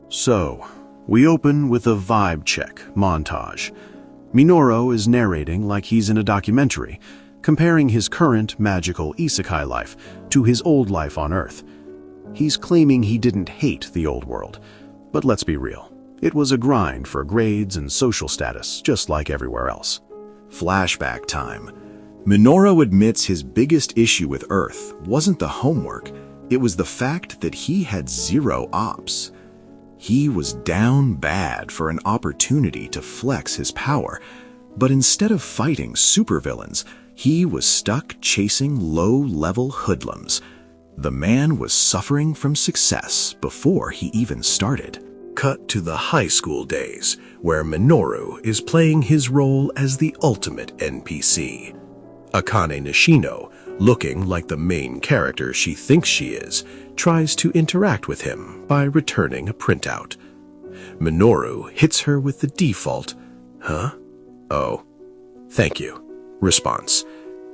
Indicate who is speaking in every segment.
Speaker 1: So, we open with a vibe check montage. Minoru is narrating like he's in a documentary, comparing his current magical isekai life to his old life on Earth. He's claiming he didn't hate the old world, but let's be real. It was a grind for grades and social status, just like everywhere else.
Speaker 2: Flashback time. Minoru admits his biggest issue with Earth wasn't the homework, it was the fact that he had zero ops. He was down bad for an opportunity to flex his power, but instead of fighting supervillains, he was stuck chasing low-level hoodlums. The man was suffering from success before he even started. Cut to the high school days, where Minoru is playing his role as the ultimate NPC. Akane Nishino, looking like the main character she thinks she is, tries to interact with him by returning a printout. Minoru hits her with the default, "Huh? Oh, thank you," response.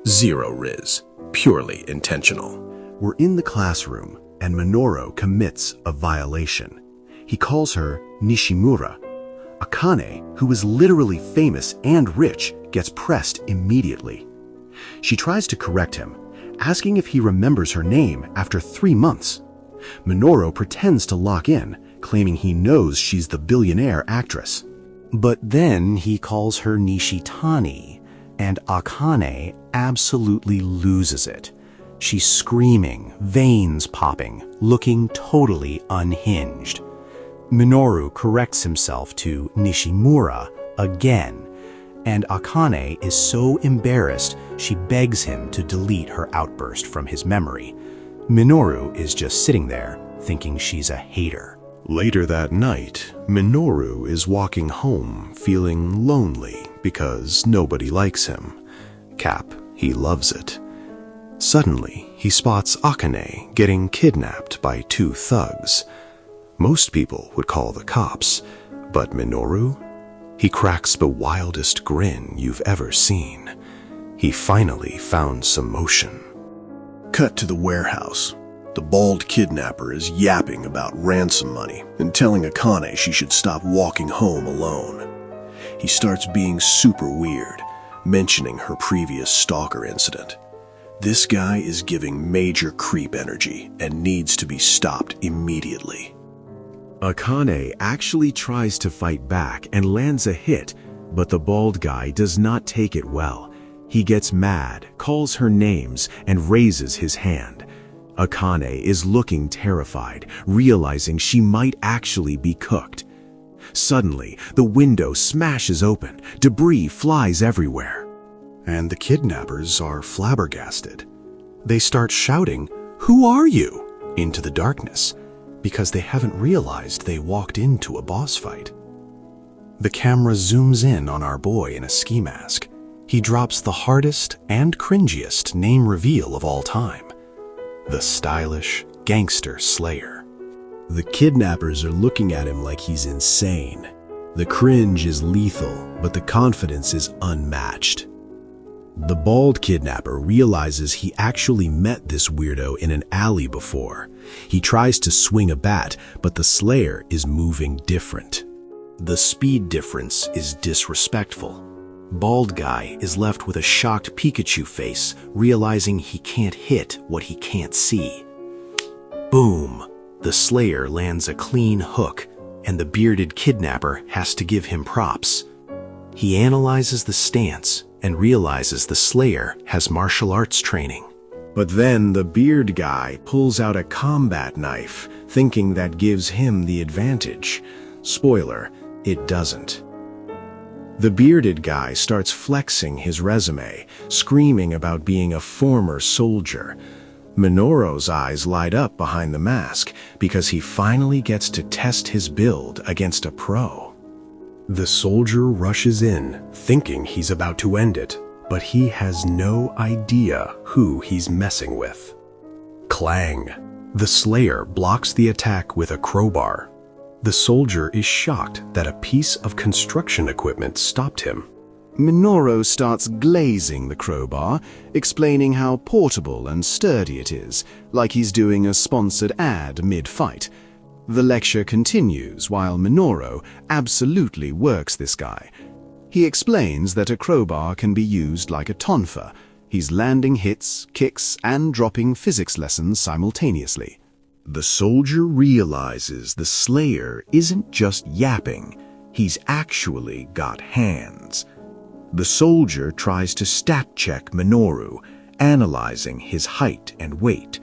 Speaker 2: Zero riz, purely intentional.
Speaker 1: We're in the classroom, and Minoru commits a violation. He calls her Nishimura. Akane, who is literally famous and rich, gets pressed immediately. She tries to correct him, asking if he remembers her name after 3 months. Minoru pretends to lock in, claiming he knows she's the billionaire actress. But then he calls her Nishitani, and Akane absolutely loses it. She's screaming, veins popping, looking totally unhinged. Minoru corrects himself to Nishimura again, and Akane is so embarrassed she begs him to delete her outburst from his memory. Minoru is just sitting there, thinking she's a hater. Later that night, Minoru is walking home feeling lonely because nobody likes him. Cap, he loves it. Suddenly, he spots Akane getting kidnapped by 2 thugs. Most people would call the cops, but Minoru? He cracks the wildest grin you've ever seen. He finally found some motion. Cut to the warehouse. The bald kidnapper is yapping about ransom money and telling Akane she should stop walking home alone. He starts being super weird, mentioning her previous stalker incident. This guy is giving major creep energy and needs to be stopped immediately. Akane actually tries to fight back and lands a hit, but the bald guy does not take it well. He gets mad, calls her names, and raises his hand. Akane is looking terrified, realizing she might actually be cooked. Suddenly, the window smashes open, debris flies everywhere. And the kidnappers are flabbergasted. They start shouting, "Who are you?" into the darkness, because they haven't realized they walked into a boss fight. The camera zooms in on our boy in a ski mask. He drops the hardest and cringiest name reveal of all time. The stylish gangster slayer. The kidnappers are looking at him like he's insane. The cringe is lethal, but the confidence is unmatched. The bald kidnapper realizes he actually met this weirdo in an alley before. He tries to swing a bat, but the slayer is moving different. The speed difference is disrespectful. Bald guy is left with a shocked Pikachu face, realizing he can't hit what he can't see. Boom! The slayer lands a clean hook, and the bearded kidnapper has to give him props. He analyzes the stance and realizes the slayer has martial arts training. But then the beard guy pulls out a combat knife, thinking that gives him the advantage. Spoiler, it doesn't. The bearded guy starts flexing his resume, screaming about being a former soldier. Minoru's eyes light up behind the mask because he finally gets to test his build against a pro. The soldier rushes in, thinking he's about to end it, but he has no idea who he's messing with. Clang! The slayer blocks the attack with a crowbar. The soldier is shocked that a piece of construction equipment stopped him. Minoru starts glazing the crowbar, explaining how portable and sturdy it is, like he's doing a sponsored ad mid-fight.
Speaker 2: The lecture continues while Minoru absolutely works this guy. He explains that a crowbar can be used like a tonfa. He's landing hits, kicks, and dropping physics lessons simultaneously. The soldier realizes the Slayer isn't just yapping, he's actually got hands. The soldier tries to stat check Minoru, analyzing his height and weight.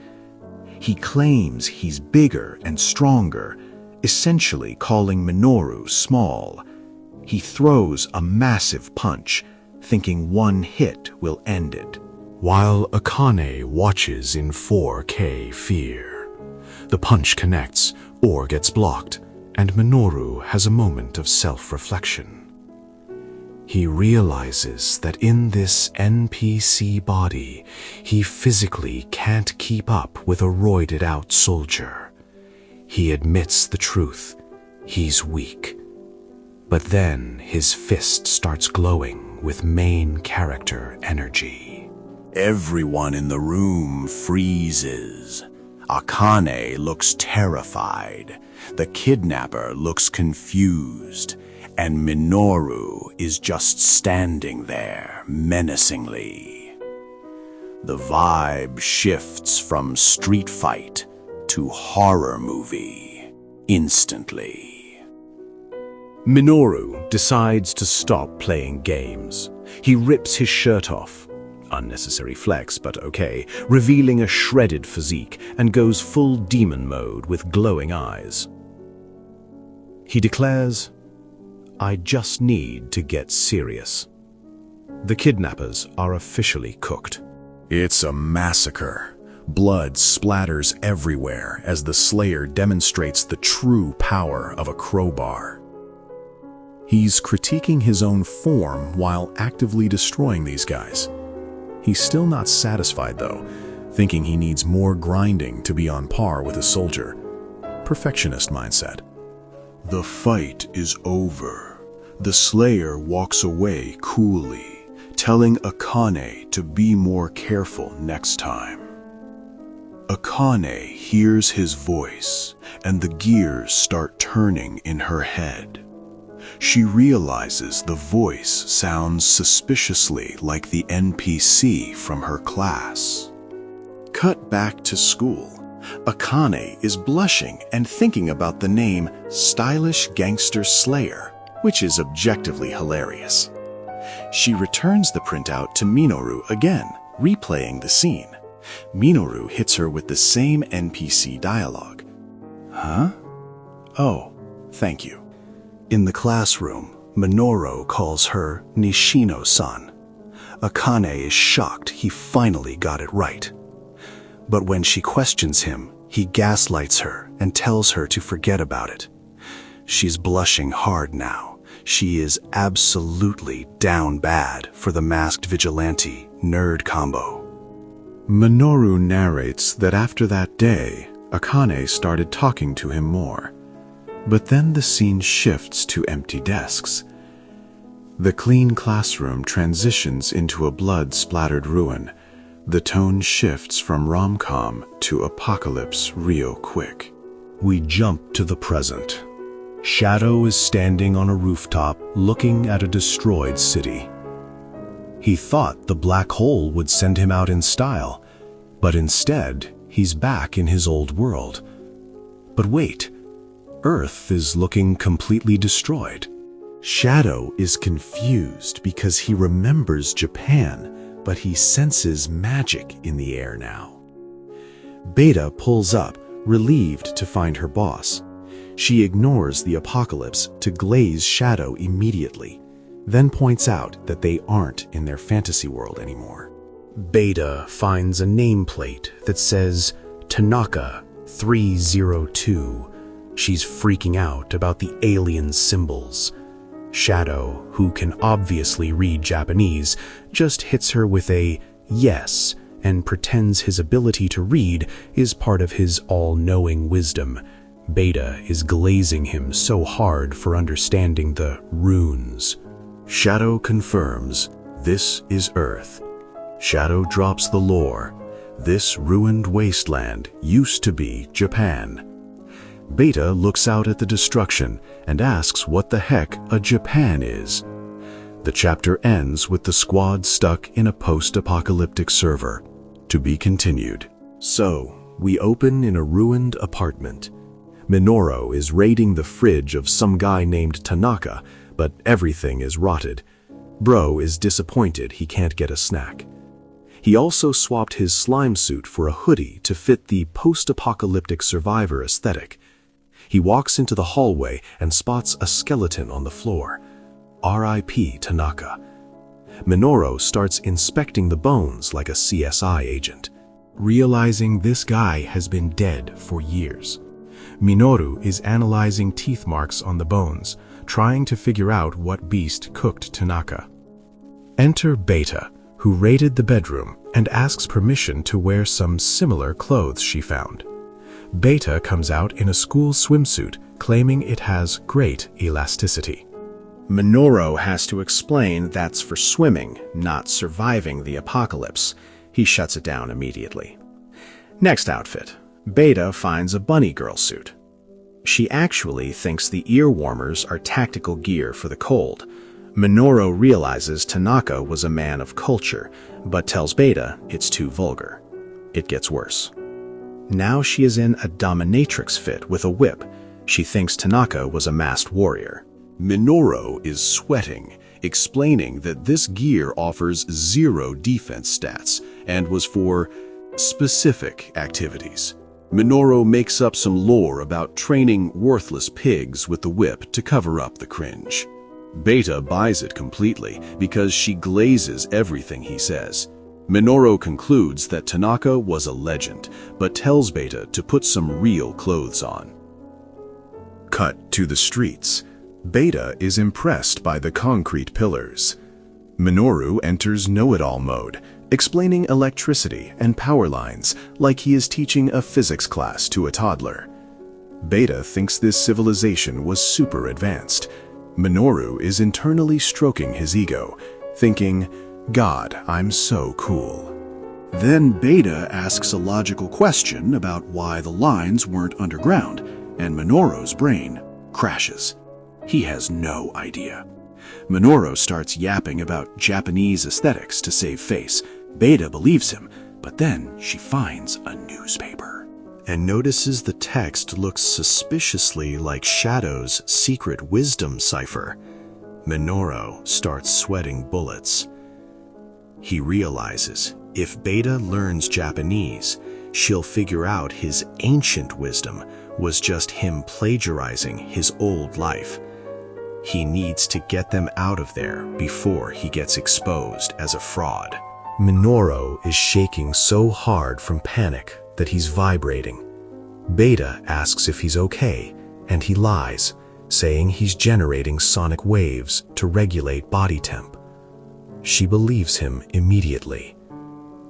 Speaker 2: He claims he's bigger and stronger, essentially calling Minoru small. He throws a massive punch, thinking one hit will end it.
Speaker 1: While Akane watches in 4K fear, the punch connects or gets blocked, and Minoru has a moment of self-reflection. He realizes that in this NPC body, he physically can't keep up with a roided-out soldier. He admits the truth. He's weak. But then his fist starts glowing with main character energy.
Speaker 2: Everyone in the room freezes. Akane looks terrified. The kidnapper looks confused. And Minoru is just standing there menacingly. The vibe shifts from street fight to horror movie instantly.
Speaker 1: Minoru decides to stop playing games. He rips his shirt off, unnecessary flex, but okay, revealing a shredded physique, and goes full demon mode with glowing eyes. He declares, "I just need to get serious." The kidnappers are officially cooked.
Speaker 2: It's a massacre. Blood splatters everywhere as the Slayer demonstrates the true power of a crowbar. He's critiquing his own form while actively destroying these guys. He's still not satisfied though, thinking he needs more grinding to be on par with a soldier. Perfectionist mindset. The fight is over. The Slayer walks away coolly, telling Akane to be more careful next time. Akane hears his voice, and the gears start turning in her head. She realizes the voice sounds suspiciously like the NPC from her class. Cut back to school. Akane is blushing and thinking about the name Stylish Gangster Slayer, which is objectively hilarious. She returns the printout to Minoru again, replaying the scene. Minoru hits her with the same NPC dialogue. Huh? Oh, thank you. In the classroom, Minoru calls her Nishino-san. Akane is shocked he finally got it right. But when she questions him, he gaslights her and tells her to forget about it. She's blushing hard now. She is absolutely down bad for the masked vigilante nerd combo. Minoru narrates that after that day, Akane started talking to him more. But then the scene shifts to empty desks. The clean classroom transitions into a blood-splattered ruin. The tone shifts from rom-com to apocalypse real quick. We jump to the present. Shadow is standing on a rooftop looking at a destroyed city. He thought the black hole would send him out in style, but instead he's back in his old world. But wait, Earth is looking completely destroyed. Shadow is confused because he remembers Japan, but he senses magic in the air now. Beta pulls up, relieved to find her boss. She ignores the apocalypse to glaze Shadow immediately, then points out that they aren't in their fantasy world anymore. Beta finds a nameplate that says Tanaka 302. She's freaking out about the alien symbols. Shadow, who can obviously read Japanese, just hits her with a yes and pretends his ability to read is part of his all-knowing wisdom. Beta is glazing him so hard for understanding the runes. Shadow confirms, this is Earth. Shadow drops the lore. This ruined wasteland used to be Japan.
Speaker 1: Beta looks out at the destruction and asks what the heck a Japan is. The chapter ends with the squad stuck in a post-apocalyptic server. To be continued. So, we open in a ruined apartment. Minoru is raiding the fridge of some guy named Tanaka, but everything is rotted. Bro is disappointed he can't get a snack. He also swapped his slime suit for a hoodie to fit the post-apocalyptic survivor aesthetic. He walks into the hallway and spots a skeleton on the floor. R.I.P. Tanaka. Minoru starts inspecting the bones like a CSI agent, realizing this guy has been dead for years. Minoru is analyzing teeth marks on the bones, trying to figure out what beast cooked Tanaka. Enter Beta, who raided the bedroom and asks permission to wear some similar clothes she found. Beta comes out in a school swimsuit, claiming it has great elasticity.
Speaker 2: Minoru has to explain that's for swimming, not surviving the apocalypse. He shuts it down immediately. Next outfit. Beta finds a bunny girl suit. She actually thinks the ear warmers are tactical gear for the cold. Minoru realizes Tanaka was a man of culture, but tells Beta it's too vulgar. It gets worse. Now she is in a dominatrix fit with a whip. She thinks Tanaka was a masked warrior.
Speaker 1: Minoru is sweating, explaining that this gear offers 0 defense stats and was for specific activities. Minoru makes up some lore about training worthless pigs with the whip to cover up the cringe. Beta buys it completely because she glazes everything he says. Minoru concludes that Tanaka was a legend, but tells Beta to put some real clothes on. Cut to the streets. Beta is impressed by the concrete pillars. Minoru enters know-it-all mode, explaining electricity and power lines like he is teaching a physics class to a toddler. Beta thinks this civilization was super advanced. Minoru is internally stroking his ego, thinking, God, I'm so cool. Then Beta asks a logical question about why the lines weren't underground, and Minoru's brain crashes. He has no idea. Minoru starts yapping about Japanese aesthetics to save face. Beta believes him, but then she finds a newspaper and notices the text looks suspiciously like Shadow's secret wisdom cipher. Minoru starts sweating bullets. He realizes if Beta learns Japanese, she'll figure out his ancient wisdom was just him plagiarizing his old life. He needs to get them out of there before he gets exposed as a fraud. Minoru is shaking so hard from panic that he's vibrating. Beta asks if he's okay, and he lies, saying he's generating sonic waves to regulate body temp. She believes him immediately.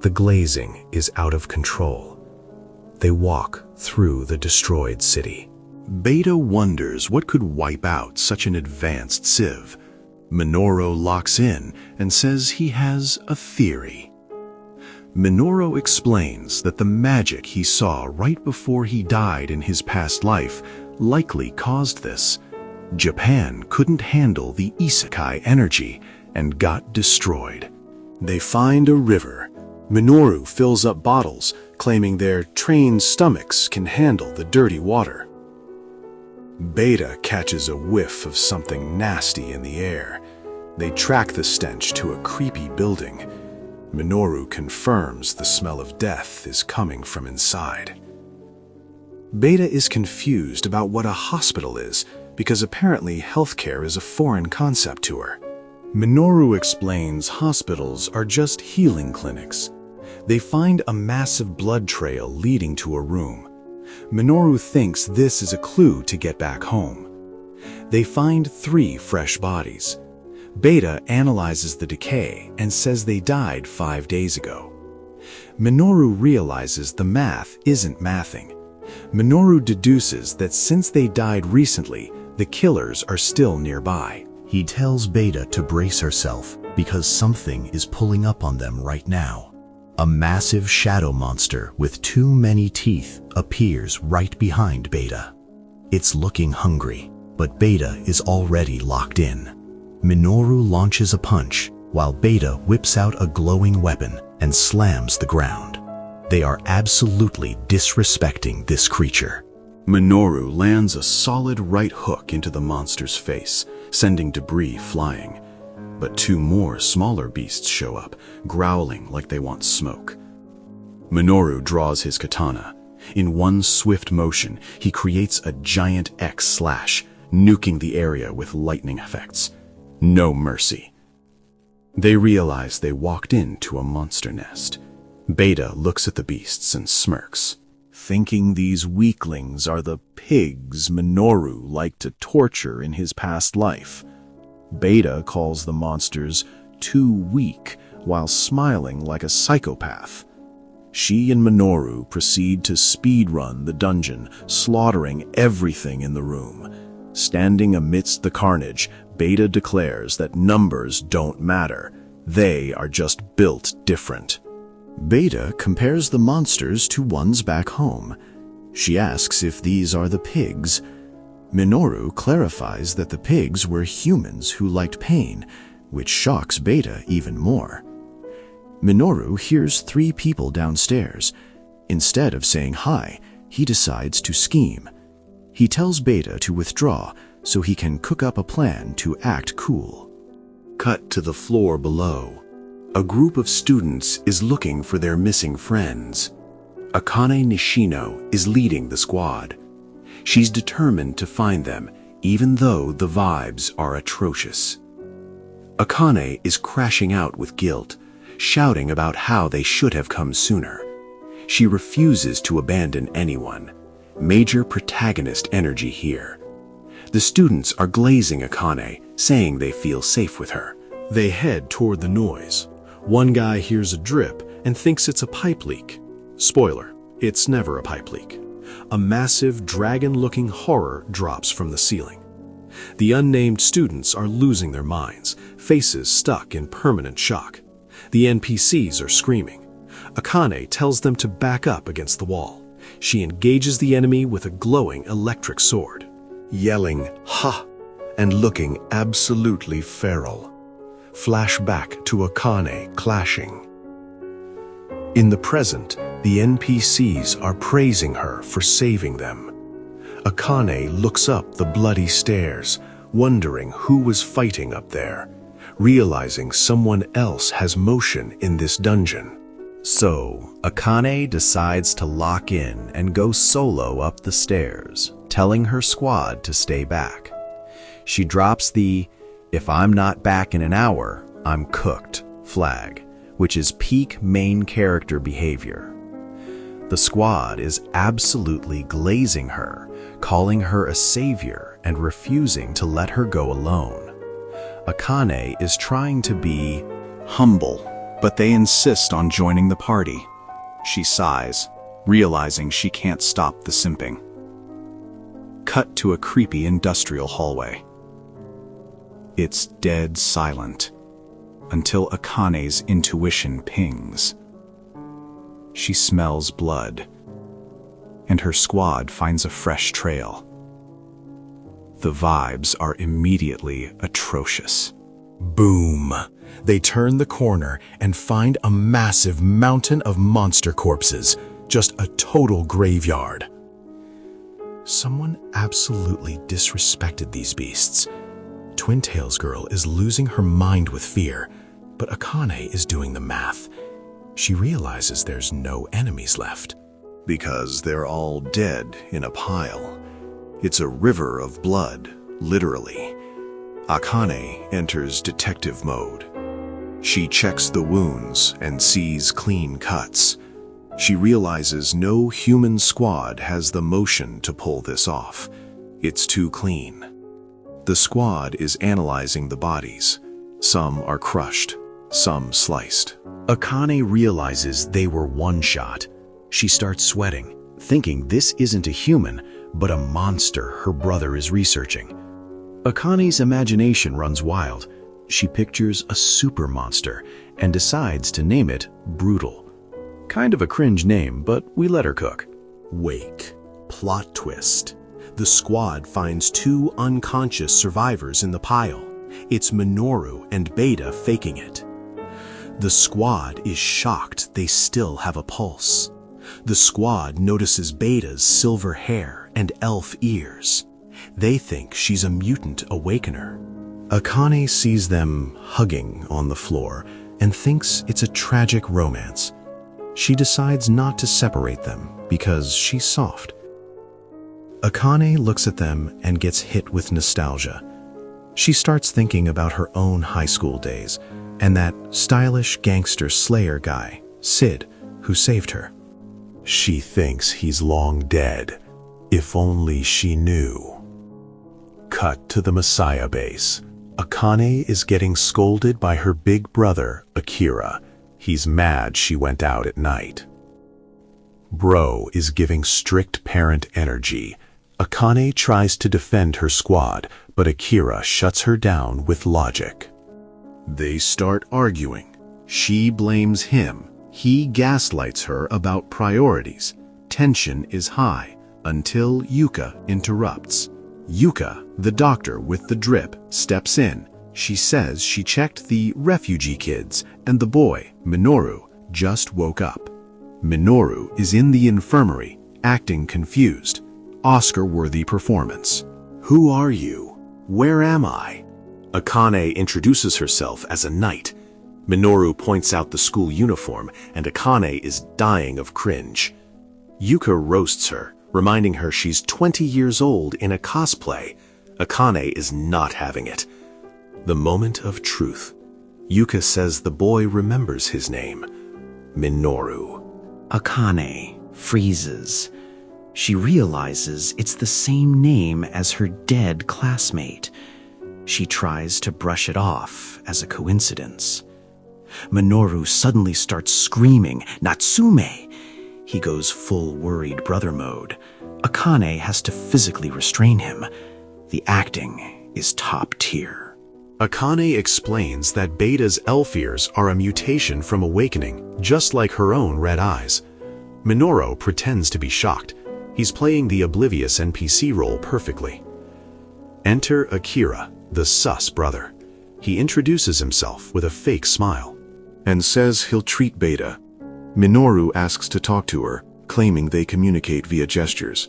Speaker 1: The glazing is out of control. They walk through the destroyed city. Beta wonders what could wipe out such an advanced civ. Minoru locks in and says he has a theory. Minoru explains that the magic he saw right before he died in his past life likely caused this. Japan couldn't handle the isekai energy and got destroyed. They find a river. Minoru fills up bottles, claiming their trained stomachs can handle the dirty water. Beta catches a whiff of something nasty in the air. They track the stench to a creepy building. Minoru confirms the smell of death is coming from inside. Beta is confused about what a hospital is because apparently healthcare is a foreign concept to her. Minoru explains hospitals are just healing clinics. They find a massive blood trail leading to a room. Minoru thinks this is a clue to get back home. They find 3 fresh bodies. Beta analyzes the decay and says they died 5 days ago. Minoru realizes the math isn't mathing. Minoru deduces that since they died recently, the killers are still nearby. He tells Beta to brace herself because something is pulling up on them right now. A massive shadow monster with too many teeth appears right behind Beta. It's looking hungry, but Beta is already locked in. Minoru launches a punch, while Beta whips out a glowing weapon and slams the ground. They are absolutely disrespecting this creature.
Speaker 2: Minoru lands a solid right hook into the monster's face, sending debris flying. But two more smaller beasts show up, growling like they want smoke. Minoru draws his katana. In one swift motion, he creates a giant X slash, nuking the area with lightning effects. No mercy. They realize they walked into a monster nest. Beta looks at the beasts and smirks, thinking these weaklings are the pigs Minoru liked to torture in his past life. Beta calls the monsters too weak while smiling like a psychopath. She and Minoru proceed to speedrun the dungeon, slaughtering everything in the room. Standing amidst the carnage, Beta declares that numbers don't matter. They are just built different. Beta compares the monsters to ones back home. She asks if these are the pigs. Minoru clarifies that the pigs were humans who liked pain, which shocks Beta even more. Minoru hears 3 people downstairs. Instead of saying hi, he decides to scheme. He tells Beta to withdraw so he can cook up a plan to act cool.
Speaker 1: Cut to the floor below. A group of students is looking for their missing friends. Akane Nishino is leading the squad. She's determined to find them, even though the vibes are atrocious. Akane is crashing out with guilt, shouting about how they should have come sooner. She refuses to abandon anyone. Major protagonist energy here. The students are glazing Akane, saying they feel safe with her. They head toward the noise. One guy hears a drip and thinks it's a pipe leak. Spoiler, it's never a pipe leak. A massive dragon-looking horror drops from the ceiling. The unnamed students are losing their minds, faces stuck in permanent shock. The NPCs are screaming. Akane tells them to back up against the wall. She engages the enemy with a glowing electric sword, yelling, "Ha!" and looking absolutely feral. Flashback to Akane clashing. In the present, the NPCs are praising her for saving them. Akane looks up the bloody stairs, wondering who was fighting up there, realizing someone else has motion in this dungeon. So, Akane decides to lock in and go solo up the stairs, telling her squad to stay back. She drops the "if I'm not back in an hour, I'm cooked" flag, which is peak main character behavior. The squad is absolutely glazing her, calling her a savior and refusing to let her go alone. Akane is trying to be humble, but they insist on joining the party. She sighs, realizing she can't stop the simping. Cut to a creepy industrial hallway. It's dead silent, until Akane's intuition pings. She smells blood, and her squad finds a fresh trail. The vibes are immediately atrocious. Boom! They turn the corner and find a massive mountain of monster corpses, just a total graveyard. Someone absolutely disrespected these beasts. Twin Tails Girl is losing her mind with fear, but Akane is doing the math. She realizes there's no enemies left. Because they're all dead in a pile. It's a river of blood, literally. Akane enters detective mode. She checks the wounds and sees clean cuts. She realizes no human squad has the motion to pull this off. It's too clean. The squad is analyzing the bodies. Some are crushed, some sliced. Akane realizes they were one-shot. She starts sweating, thinking this isn't a human, but a monster her brother is researching. Akane's imagination runs wild. She pictures a super monster and decides to name it Brutal. Kind of a cringe name, but we let her cook. Wait. Plot twist.
Speaker 2: The squad finds two unconscious survivors in the pile. It's Minoru and Beta faking it. The squad is shocked they still have a pulse. The squad notices Beta's silver hair and elf ears. They think she's a mutant awakener. Akane sees them hugging on the floor and thinks it's a tragic romance. She decides not to separate them because she's soft. Akane looks at them and gets hit with nostalgia. She starts thinking about her own high school days and that stylish gangster slayer guy, Sid, who saved her. She thinks he's long dead. If only she knew. Cut to the Messiah base. Akane is getting scolded by her big brother, Akira. He's mad she went out at night. Bro is giving strict parent energy. Akane tries to defend her squad, but Akira shuts her down with logic. They start arguing. She blames him. He gaslights her about priorities. Tension is high until Yuuka interrupts. Yuuka, the doctor with the drip, steps in. She says she checked the refugee kids and the boy, Minoru, just woke up. Minoru is in the infirmary, acting confused. Oscar-worthy performance. Who are you? Where am I? Akane introduces herself as a knight. Minoru points out the school uniform, and Akane is dying of cringe. Yuuka roasts her, reminding her she's 20 years old in a cosplay. Akane is not having it. The moment of truth. Yuuka says the boy remembers his name. Minoru.
Speaker 3: Akane freezes. She realizes it's the same name as her dead classmate. She tries to brush it off as a coincidence. Minoru suddenly starts screaming, "Natsume!" He goes full worried brother mode. Akane has to physically restrain him. The acting is top tier.
Speaker 2: Akane explains that Beta's elf ears are a mutation from awakening, just like her own red eyes. Minoru pretends to be shocked. He's playing the oblivious NPC role perfectly. Enter Akira, the sus brother. He introduces himself with a fake smile and says he'll treat Beta. Minoru asks to talk to her, claiming they communicate via gestures.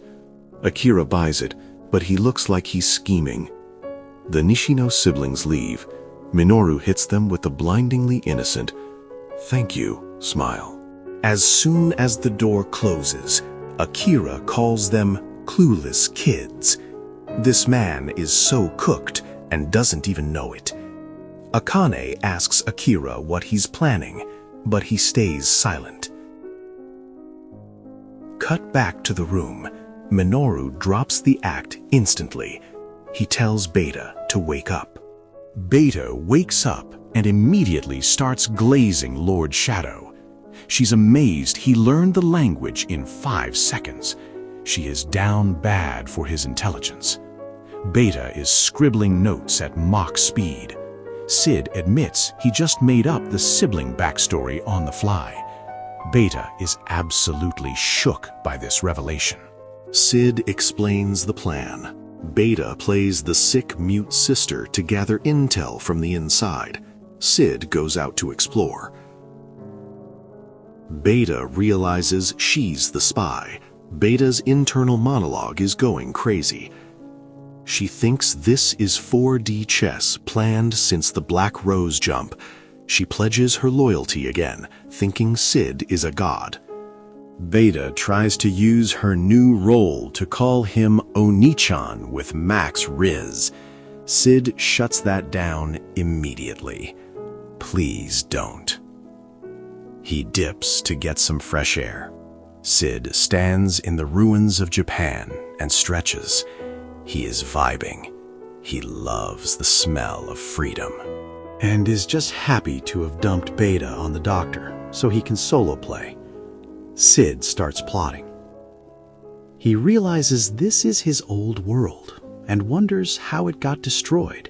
Speaker 2: Akira buys it, but he looks like he's scheming. The Nishino siblings leave. Minoru hits them with a blindingly innocent, "Thank you," smile. As soon as the door closes, Akira calls them clueless kids. This man is so cooked and doesn't even know it. Akane asks Akira what he's planning, but he stays silent. Cut back to the room. Minoru drops the act instantly. He tells Beta to wake up. Beta wakes up and immediately starts glazing Lord Shadow. She's amazed he learned the language in 5 seconds. She is down bad for his intelligence. Beta is scribbling notes at mock speed. Sid admits he just made up the sibling backstory on the fly. Beta is absolutely shook by this revelation. Sid explains the plan. Beta plays the sick mute sister to gather intel from the inside. Sid goes out to explore. Beta realizes she's the spy. Beta's internal monologue is going crazy. She thinks this is 4D chess planned since the Black Rose jump. She pledges her loyalty again, thinking Sid is a god. Beta tries to use her new role to call him Onichan with max Riz. Sid shuts that down immediately. Please don't. He dips to get some fresh air. Sid stands in the ruins of Japan and stretches. He is vibing. He loves the smell of freedom.
Speaker 1: And is just happy to have dumped Beta on the doctor so he can solo play. Sid starts plotting. He realizes this is his old world and wonders how it got destroyed.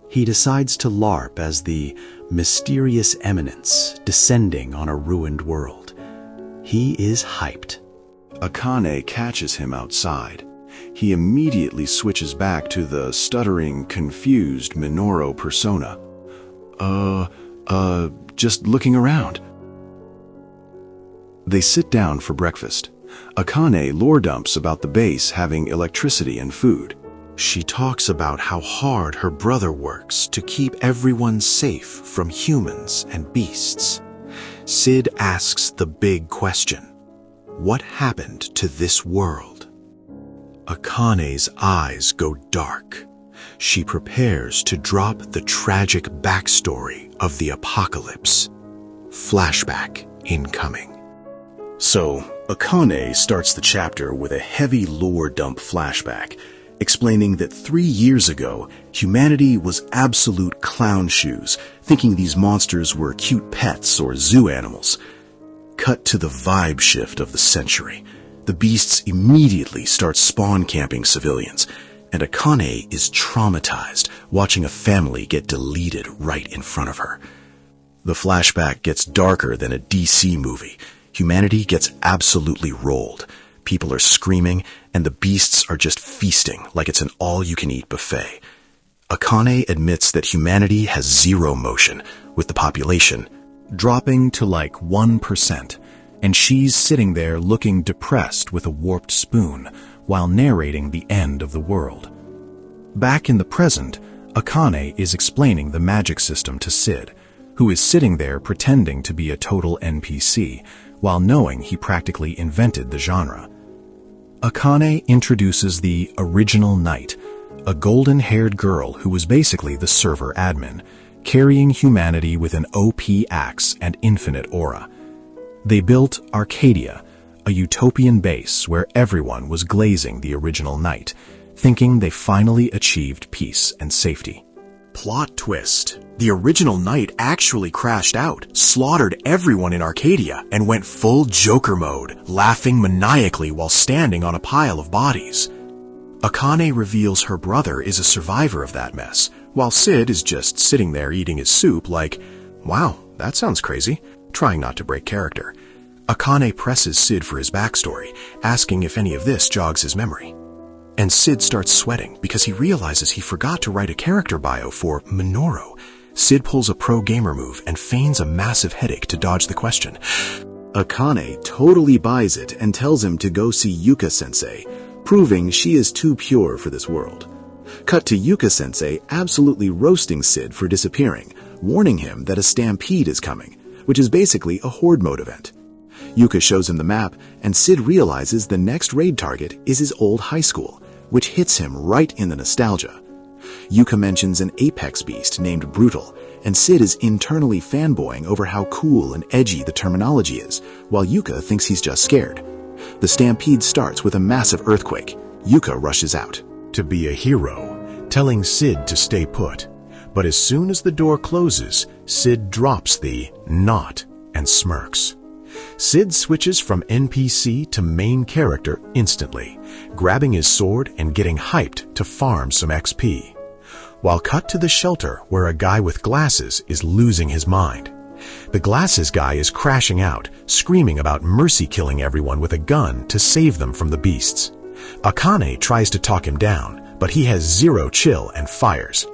Speaker 1: He decides to LARP as the mysterious eminence descending on a ruined world. He is hyped.
Speaker 2: Akane catches him outside. he immediately switches back to the stuttering, confused Minoru persona. Just looking around. They sit down for breakfast. Akane lore dumps about the base having electricity and food.
Speaker 1: She talks about how hard her brother works to keep everyone safe from humans and beasts. Sid asks the big question: what happened to this world? Akane's eyes go dark. She prepares to drop the tragic backstory of the apocalypse. Flashback incoming.
Speaker 2: So, Akane starts the chapter with a heavy lore dump flashback, explaining that 3 years ago, humanity was absolute clown shoes, thinking these monsters were cute pets or zoo animals. Cut to the vibe shift of the century. The beasts immediately start spawn camping civilians, and Akane is traumatized watching a family get deleted right in front of her. The flashback gets darker than a DC movie. Humanity gets absolutely rolled. People are screaming, and the beasts are just feasting like it's an all-you-can-eat buffet. Akane admits that humanity has zero motion, with the population dropping to like 1%, and she's sitting there looking depressed with a warped spoon while narrating the end of the world. Back in the present, Akane is explaining the magic system to Sid, who is sitting there pretending to be a total NPC, while knowing he practically invented the genre. Akane introduces the original knight, a golden-haired girl who was basically the server admin, carrying humanity with an OP axe and infinite aura. They built Arcadia, a utopian base where everyone was glazing the original knight, thinking they finally achieved peace and safety. Plot twist. The original knight actually crashed out, slaughtered everyone in Arcadia, and went full Joker mode, laughing maniacally while standing on a pile of bodies. Akane reveals her brother is a survivor of that mess, while Sid is just sitting there eating his soup like, wow, that sounds crazy, trying not to break character. Akane presses Sid for his backstory, asking if any of this jogs his memory. And Sid starts sweating because he realizes he forgot to write a character bio for Minoru. Sid pulls a pro gamer move and feigns a massive headache to dodge the question. Akane totally buys it and tells him to go see Yuuka-sensei, proving she is too pure for this world. Cut to Yuuka-sensei absolutely roasting Sid for disappearing, warning him that a stampede is coming, which is basically a horde mode event. Yuuka shows him the map, and Sid realizes the next raid target is his old high school, which hits him right in the nostalgia. Yuuka mentions an apex beast named Brutal, and Sid is internally fanboying over how cool and edgy the terminology is, while Yuuka thinks he's just scared. The stampede starts with a massive earthquake. Yuuka rushes out to be a hero, telling Sid to stay put. But as soon as the door closes, Sid drops the "not" and smirks. Sid switches from NPC to main character instantly, grabbing his sword and getting hyped to farm some XP. While cut to the shelter where a guy with glasses is losing his mind. The glasses guy is crashing out, screaming about mercy killing everyone with a gun to save them from the beasts. Akane tries to talk him down, but he has zero chill and fires.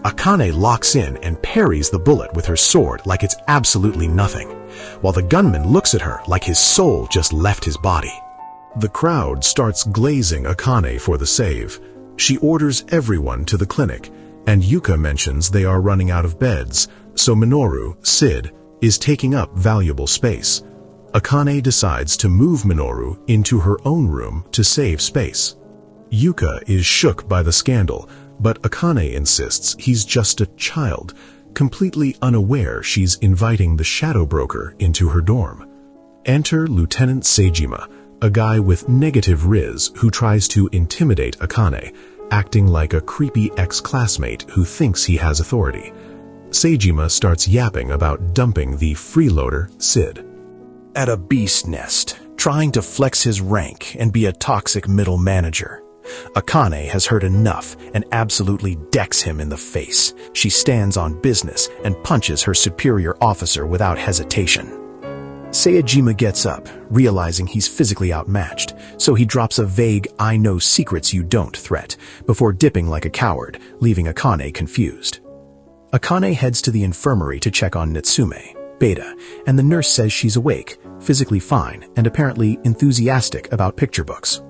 Speaker 2: Akane locks in and parries the bullet with her sword like it's absolutely nothing, while the gunman looks at her like his soul just left his body. The crowd starts glazing Akane for the save. She orders everyone to the clinic, and Yuuka mentions they are running out of beds, so Minoru, Sid, is taking up valuable space. Akane decides to move Minoru into her own room to save space. Yuuka is shook by the scandal, but Akane insists he's just a child, completely unaware she's inviting the shadow broker into her dorm. Enter Lieutenant Saejima, a guy with negative riz who tries to intimidate Akane, acting like a creepy ex-classmate who thinks he has authority. Saejima starts yapping about dumping the freeloader, Sid, at a beast nest, trying to flex his rank and be a toxic middle manager. Akane has heard enough and absolutely decks him in the face. She stands on business and punches her superior officer without hesitation.
Speaker 4: Saejima gets up, realizing he's physically outmatched, so he drops a vague "I know secrets you don't" threat, before dipping like a coward, leaving Akane confused. Akane heads to the infirmary to check on Natsume, Beta, and the nurse says she's awake, physically fine, and apparently enthusiastic about picture books.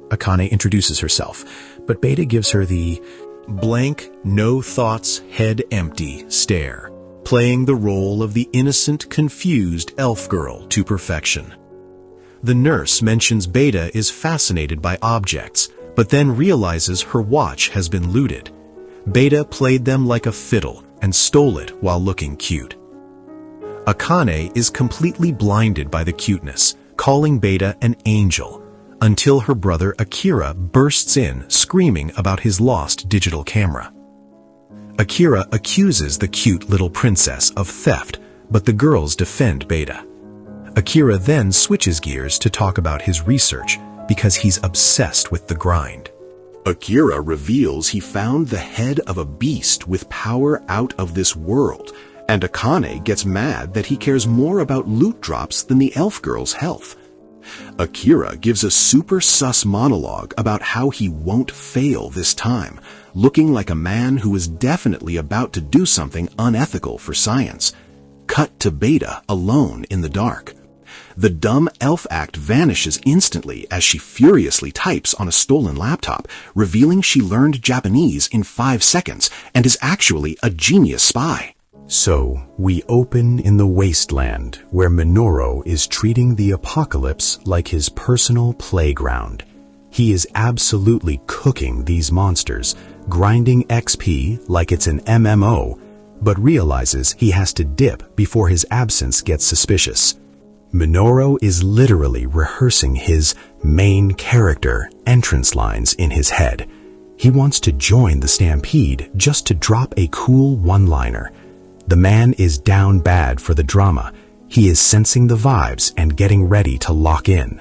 Speaker 4: Akane introduces herself, but Beta gives her the
Speaker 1: blank, no thoughts, head empty stare, playing the role of the innocent, confused elf girl to perfection. The nurse mentions Beta is fascinated by objects, but then realizes her watch has been looted. Beta played them like a fiddle and stole it while looking cute. Akane is completely blinded by the cuteness, calling Beta an angel, until her brother Akira bursts in screaming about his lost digital camera. Akira accuses the cute little princess of theft, but the girls defend Beta. Akira then switches gears to talk about his research because he's obsessed with the grind.
Speaker 2: Akira reveals he found the head of a beast with power out of this world, and Akane gets mad that he cares more about loot drops than the elf girl's health. Akira gives a super sus monologue about how he won't fail this time, looking like a man who is definitely about to do something unethical for science. Cut to Beta alone in the dark. The dumb elf act vanishes instantly as she furiously types on a stolen laptop, revealing she learned Japanese in 5 seconds and is actually a genius spy.
Speaker 4: So, we open in the wasteland, where Minoru is treating the apocalypse like his personal playground. He is absolutely cooking these monsters, grinding XP like it's an MMO, but realizes he has to dip before his absence gets suspicious. Minoru is literally rehearsing his main character entrance lines in his head. He wants to join the stampede just to drop a cool one-liner. The man is down bad for the drama. He is sensing the vibes and getting ready to lock in.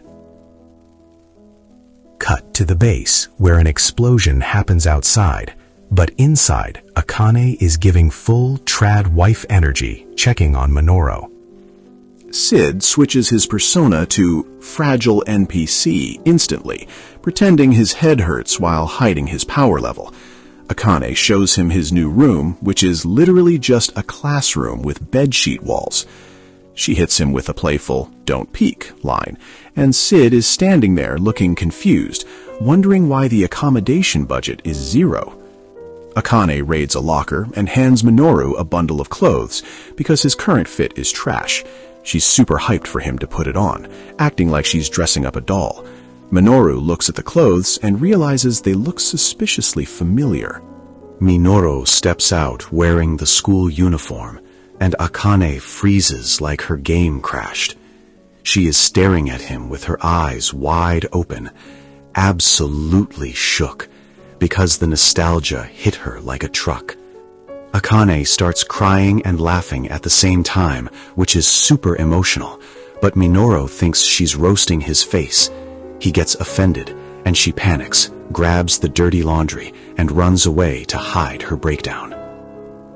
Speaker 4: Cut to the base, where an explosion happens outside, but inside, Akane is giving full trad wife energy, checking on Minoru.
Speaker 2: Sid switches his persona to fragile NPC instantly, pretending his head hurts while hiding his power level. Akane shows him his new room, which is literally just a classroom with bedsheet walls. She hits him with a playful "don't peek" line, and Sid is standing there looking confused, wondering why the accommodation budget is 0. Akane raids a locker and hands Minoru a bundle of clothes because his current fit is trash. She's super hyped for him to put it on, acting like she's dressing up a doll. Minoru looks at the clothes and realizes they look suspiciously familiar.
Speaker 3: Minoru steps out wearing the school uniform, and Akane freezes like her game crashed. She is staring at him with her eyes wide open, absolutely shook, because the nostalgia hit her like a truck. Akane starts crying and laughing at the same time, which is super emotional, but Minoru thinks she's roasting his face. He gets offended, and she panics, grabs the dirty laundry, and runs away to hide her breakdown.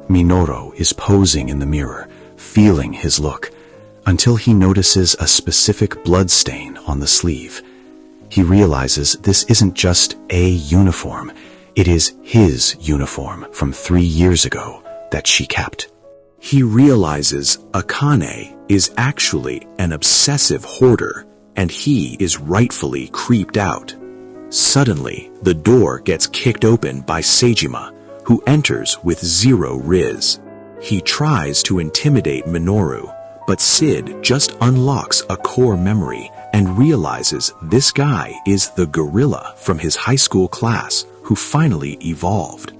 Speaker 3: Minoru is posing in the mirror, feeling his look, until he notices a specific blood stain on the sleeve. He realizes this isn't just a uniform, it is his uniform from 3 years ago that she kept. He realizes Akane is actually an obsessive hoarder, and he is rightfully creeped out. Suddenly, the door gets kicked open by Saejima, who enters with 0 riz. He tries to intimidate Minoru, but Sid just unlocks a core memory and realizes this guy is the gorilla from his high school class who finally evolved.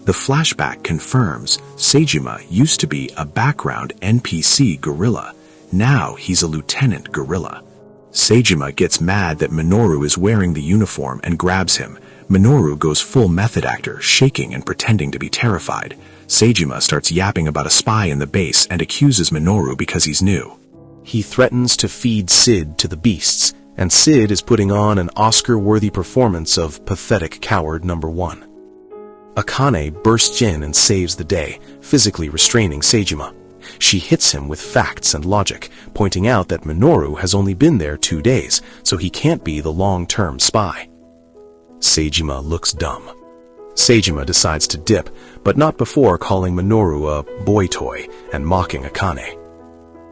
Speaker 3: The flashback confirms Saejima used to be a background NPC gorilla. Now he's a lieutenant gorilla. Saejima gets mad that Minoru is wearing the uniform and grabs him. Minoru goes full method actor, shaking and pretending to be terrified. Saejima starts yapping about a spy in the base and accuses Minoru because he's new.
Speaker 4: He threatens to feed Sid to the beasts, and Sid is putting on an Oscar-worthy performance of pathetic coward number 1. Akane bursts in and saves the day, physically restraining Saejima.
Speaker 5: She hits him with facts and logic, pointing out that Minoru has only been there 2 days, so he can't be the long-term spy. Saejima looks dumb. Saejima decides to dip, but not before calling Minoru a boy toy and mocking Akane.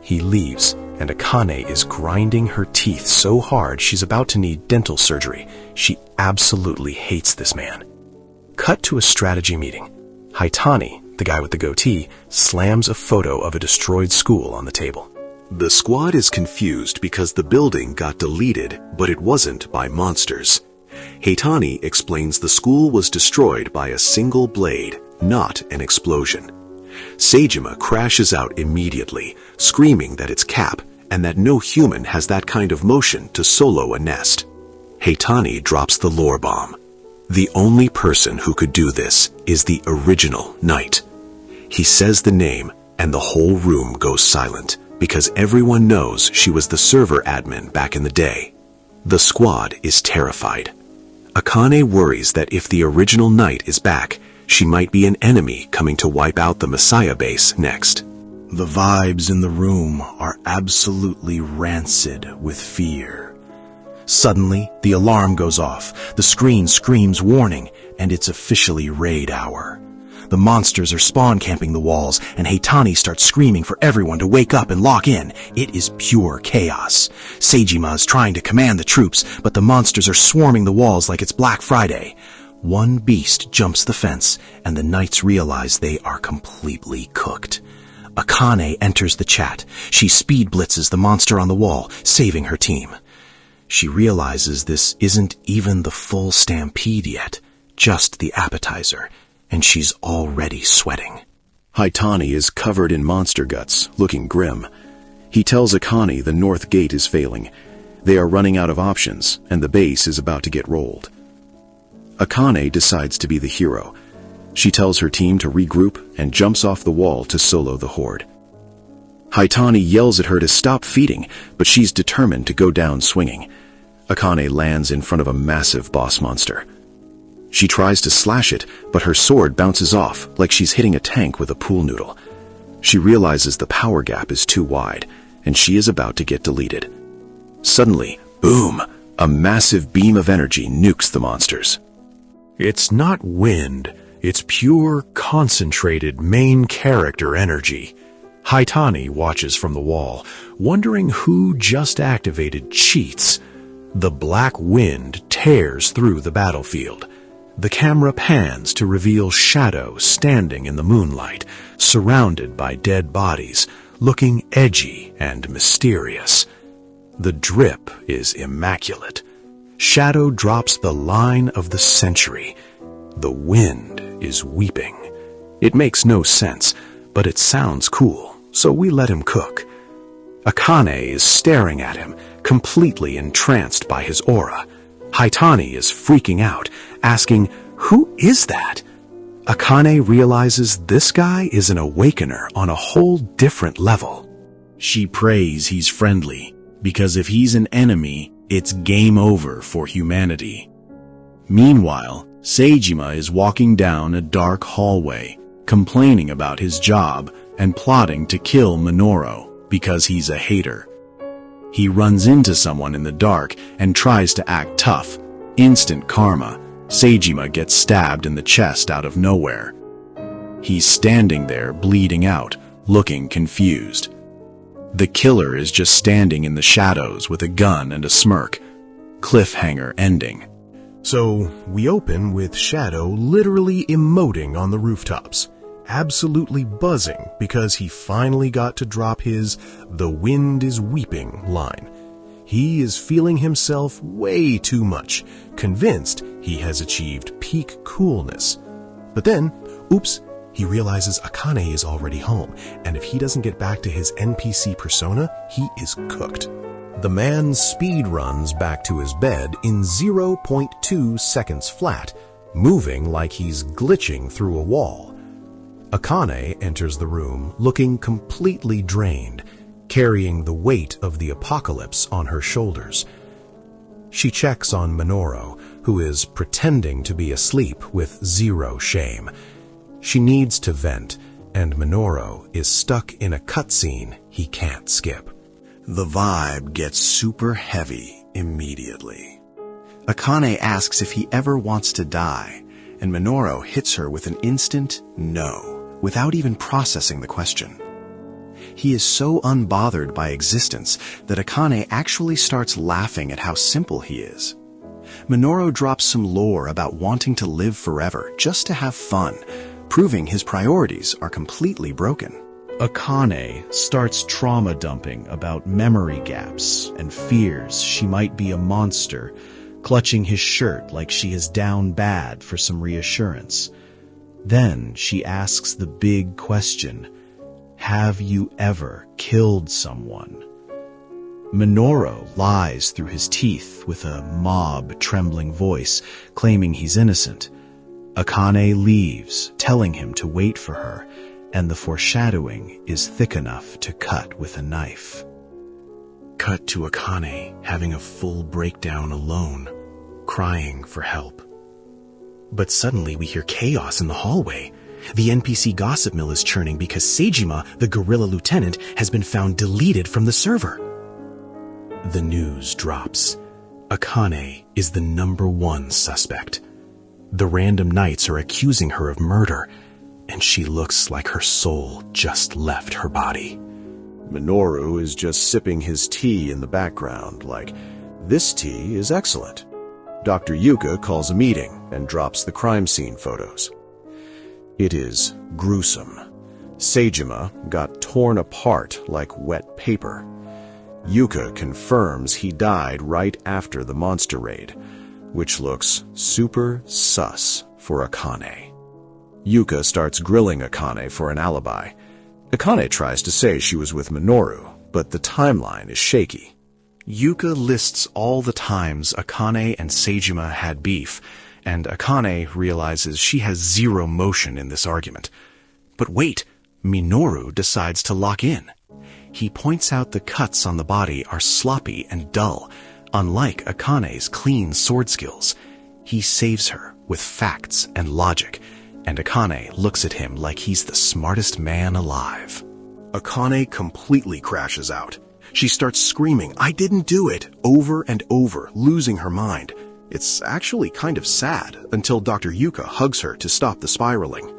Speaker 5: He leaves, and Akane is grinding her teeth so hard she's about to need dental surgery. She absolutely hates this man. Cut to a strategy meeting. Haitani, the guy with the goatee, slams a photo of a destroyed school on the table.
Speaker 1: The squad is confused because the building got deleted, but it wasn't by monsters. Haitani explains the school was destroyed by a single blade, not an explosion. Saejima crashes out immediately, screaming that it's Cap and that no human has that kind of motion to solo a nest. Haitani drops the lore bomb. The only person who could do this is the original Knight. He says the name and the whole room goes silent because everyone knows she was the server admin back in the day. The squad is terrified. Akane worries that if the original Knight is back, she might be an enemy coming to wipe out the Messiah base next.
Speaker 2: The vibes in the room are absolutely rancid with fear. Suddenly, the alarm goes off, the screen screams warning, and it's officially raid hour. The monsters are spawn camping the walls, and Haitani starts screaming for everyone to wake up and lock in. It is pure chaos. Saejima is trying to command the troops, but the monsters are swarming the walls like it's Black Friday. One beast jumps the fence, and the knights realize they are completely cooked. Akane enters the chat. She speed blitzes the monster on the wall, saving her team. She realizes this isn't even the full stampede yet, just the appetizer, and she's already sweating.
Speaker 5: Haitani is covered in monster guts, looking grim. He tells Akane the north gate is failing. They are running out of options, and the base is about to get rolled. Akane decides to be the hero. She tells her team to regroup and jumps off the wall to solo the horde. Haitani yells at her to stop feeding, but she's determined to go down swinging. Akane lands in front of a massive boss monster. She tries to slash it, but her sword bounces off like she's hitting a tank with a pool noodle. She realizes the power gap is too wide, and she is about to get deleted. Suddenly, boom! A massive beam of energy nukes the monsters.
Speaker 4: It's not wind, it's pure, concentrated main character energy. Haitani watches from the wall, wondering who just activated cheats. The black wind tears through the battlefield. The camera pans to reveal Shadow standing in the moonlight, surrounded by dead bodies, looking edgy and mysterious. The drip is immaculate. Shadow drops the line of the century. The wind is weeping. It makes no sense, but it sounds cool, so we let him cook. Akane is staring at him, completely entranced by his aura. Haitani is freaking out, asking, "Who is that?" Akane realizes this guy is an awakener on a whole different level.
Speaker 2: She prays he's friendly, because if he's an enemy, it's game over for humanity. Meanwhile, Saejima is walking down a dark hallway, complaining about his job and plotting to kill Minoru because he's a hater. He runs into someone in the dark and tries to act tough. Instant karma. Saejima gets stabbed in the chest out of nowhere. He's standing there bleeding out, looking confused. The killer is just standing in the shadows with a gun and a smirk. Cliffhanger ending.
Speaker 4: So, we open with Shadow literally emoting on the rooftops, absolutely buzzing because he finally got to drop his "the wind is weeping" line. He is feeling himself way too much, convinced he has achieved peak coolness. But then, oops, he realizes Akane is already home, and if he doesn't get back to his NPC persona, he is cooked. The man speed runs back to his bed in 0.2 seconds flat, moving like he's glitching through a wall. Akane enters the room looking completely drained, carrying the weight of the apocalypse on her shoulders. She checks on Minoru, who is pretending to be asleep with zero shame. She needs to vent, and Minoru is stuck in a cutscene he can't skip.
Speaker 1: The vibe gets super heavy immediately. Akane asks if he ever wants to die, and Minoru hits her with an instant no, without even processing the question. He is so unbothered by existence that Akane actually starts laughing at how simple he is. Minoru drops some lore about wanting to live forever just to have fun, proving his priorities are completely broken.
Speaker 3: Akane starts trauma dumping about memory gaps and fears she might be a monster, clutching his shirt like she is down bad for some reassurance. Then she asks the big question, have you ever killed someone? Minoru lies through his teeth with a mob-trembling voice, claiming he's innocent. Akane leaves, telling him to wait for her, and the foreshadowing is thick enough to cut with a knife.
Speaker 4: Cut to Akane having a full breakdown alone, crying for help. But suddenly we hear chaos in the hallway. The NPC gossip mill is churning because Saejima, the gorilla lieutenant, has been found deleted from the server. The news drops. Akane is the #1 suspect. The random knights are accusing her of murder, and she looks like her soul just left her body.
Speaker 2: Minoru is just sipping his tea in the background, like, this tea is excellent. Dr. Yuuka calls a meeting and drops the crime scene photos. It is gruesome. Saejima got torn apart like wet paper. Yuuka confirms he died right after the monster raid, which looks super sus for Akane. Yuuka starts grilling Akane for an alibi. Akane tries to say she was with Minoru, but the timeline is shaky.
Speaker 1: Yuuka lists all the times Akane and Saejima had beef, and Akane realizes she has zero motion in this argument. But wait, Minoru decides to lock in. He points out the cuts on the body are sloppy and dull, unlike Akane's clean sword skills. He saves her with facts and logic, and Akane looks at him like he's the smartest man alive. Akane completely crashes out. She starts screaming, "I didn't do it," over and over, losing her mind. It's actually kind of sad until Dr. Yuuka hugs her to stop the spiraling.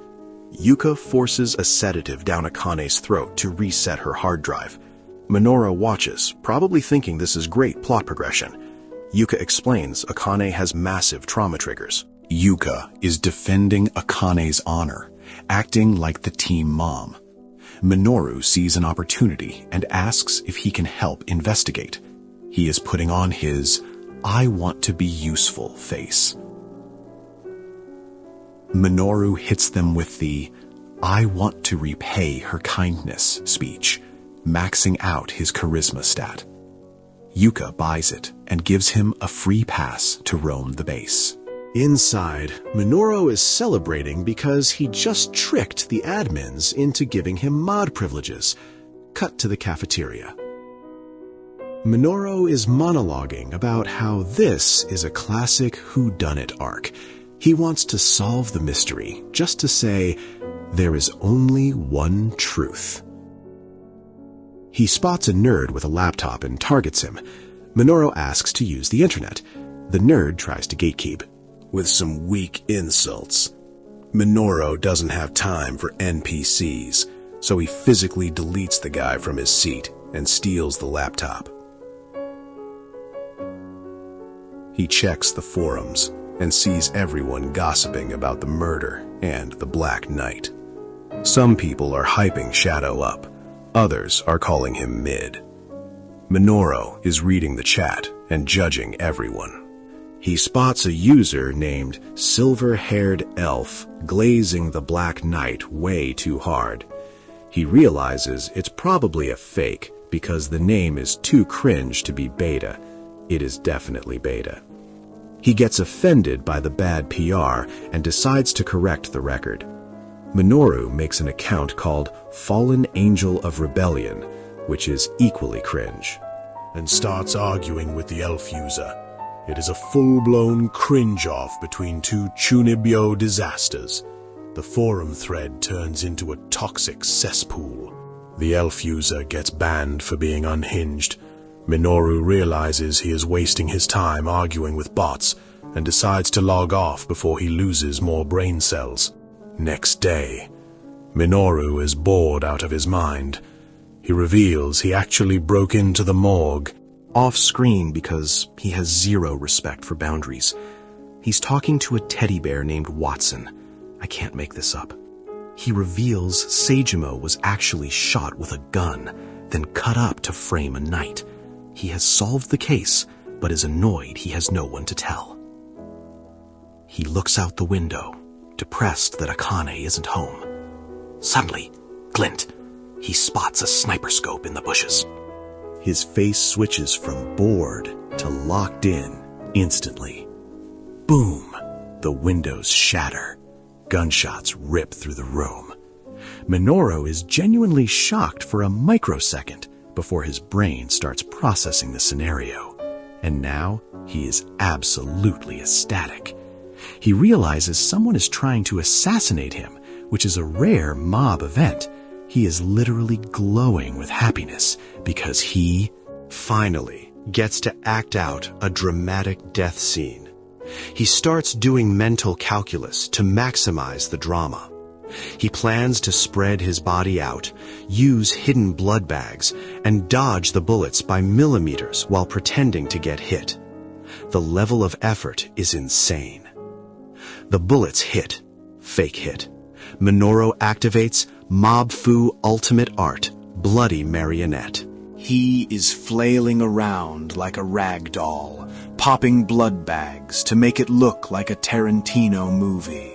Speaker 1: Yuuka forces a sedative down Akane's throat to reset her hard drive. Minoru watches, probably thinking this is great plot progression. Yuuka explains Akane has massive trauma triggers. Yuuka is defending Akane's honor, acting like the team mom. Minoru sees an opportunity and asks if he can help investigate. He is putting on his "I want to be useful" face. Minoru hits them with the "I want to repay her kindness" speech, maxing out his charisma stat. Yuuka buys it and gives him a free pass to roam the base. Inside, Minoru is celebrating because he just tricked the admins into giving him mod privileges. Cut to the cafeteria. Minoru is monologuing about how this is a classic whodunit arc. He wants to solve the mystery, just to say, there is only one truth. He spots a nerd with a laptop and targets him. Minoru asks to use the internet. The nerd tries to gatekeep, with some weak insults. Minoru doesn't have time for NPCs, so he physically deletes the guy from his seat and steals the laptop. He checks the forums and sees everyone gossiping about the murder and the Black Knight. Some people are hyping Shadow up, others are calling him mid. Minoru is reading the chat and judging everyone. He spots a user named Silver-Haired Elf glazing the Black Knight way too hard. He realizes it's probably a fake because the name is too cringe to be beta. It is definitely beta. He gets offended by the bad PR and decides to correct the record. Minoru makes an account called Fallen Angel of Rebellion, which is equally cringe, and starts arguing with the elf user. It is a full-blown cringe-off between two Chunibyo disasters.
Speaker 4: The forum thread turns into a toxic cesspool. The elf user gets banned for being unhinged. Minoru realizes he is wasting his time arguing with bots and decides to log off before he loses more brain cells. Next day, Minoru is bored out of his mind. He reveals he actually broke into the morgue.
Speaker 3: Off-screen because he has zero respect for boundaries. He's talking to a teddy bear named Watson. I can't make this up. He reveals Saejima was actually shot with a gun, then cut up to frame a knight. He has solved the case, but is annoyed he has no one to tell. He looks out the window, depressed that Akane isn't home. Suddenly, glint, he spots a sniper scope in the bushes.
Speaker 1: His face switches from bored to locked in instantly. Boom! The windows shatter. Gunshots rip through the room. Minoru is genuinely shocked for a microsecond before his brain starts processing the scenario. And now he is absolutely ecstatic. He realizes someone is trying to assassinate him, which is a rare mob event. He is literally glowing with happiness because he finally gets to act out a dramatic death scene. He starts doing mental calculus to maximize the drama. He plans to spread his body out, use hidden blood bags, and dodge the bullets by millimeters while pretending to get hit. The level of effort is insane. The bullets hit. Fake hit. Minoru activates Mob Fu Ultimate Art, Bloody Marionette.
Speaker 2: He is flailing around like a rag doll, popping blood bags to make it look like a Tarantino movie.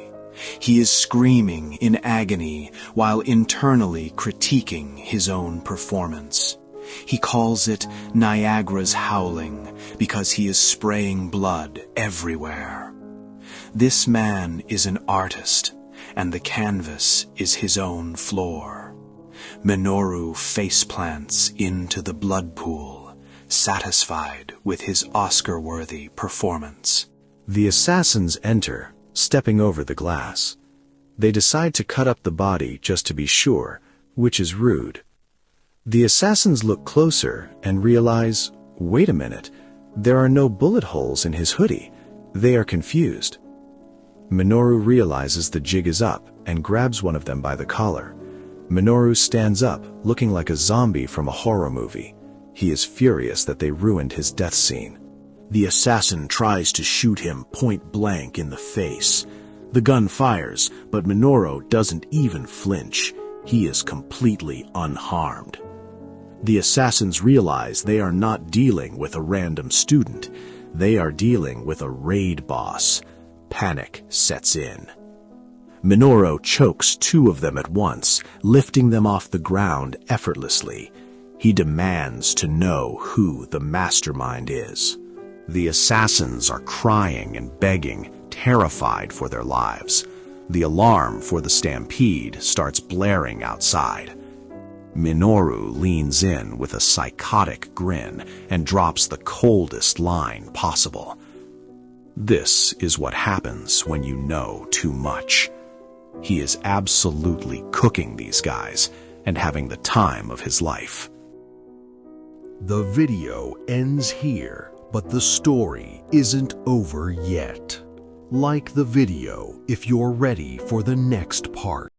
Speaker 2: He is screaming in agony while internally critiquing his own performance. He calls it Niagara's howling because he is spraying blood everywhere. This man is an artist, and the canvas is his own floor. Minoru faceplants into the blood pool, satisfied with his Oscar-worthy performance.
Speaker 1: The assassins enter, stepping over the glass. They decide to cut up the body just to be sure, which is rude. The assassins look closer and realize, wait a minute, there are no bullet holes in his hoodie. They are confused. Minoru realizes the jig is up and grabs one of them by the collar. Minoru stands up, looking like a zombie from a horror movie. He is furious that they ruined his death scene.
Speaker 2: The assassin tries to shoot him point blank in the face. The gun fires, but Minoru doesn't even flinch. He is completely unharmed. The assassins realize they are not dealing with a random student. They are dealing with a raid boss. Panic sets in. Minoru chokes two of them at once, lifting them off the ground effortlessly. He demands to know who the mastermind is.
Speaker 1: The assassins are crying and begging, terrified for their lives. The alarm for the stampede starts blaring outside. Minoru leans in with a psychotic grin and drops the coldest line possible. This is what happens when you know too much. He is absolutely cooking these guys and having the time of his life.
Speaker 6: The video ends here, but the story isn't over yet. Like the video if you're ready for the next part.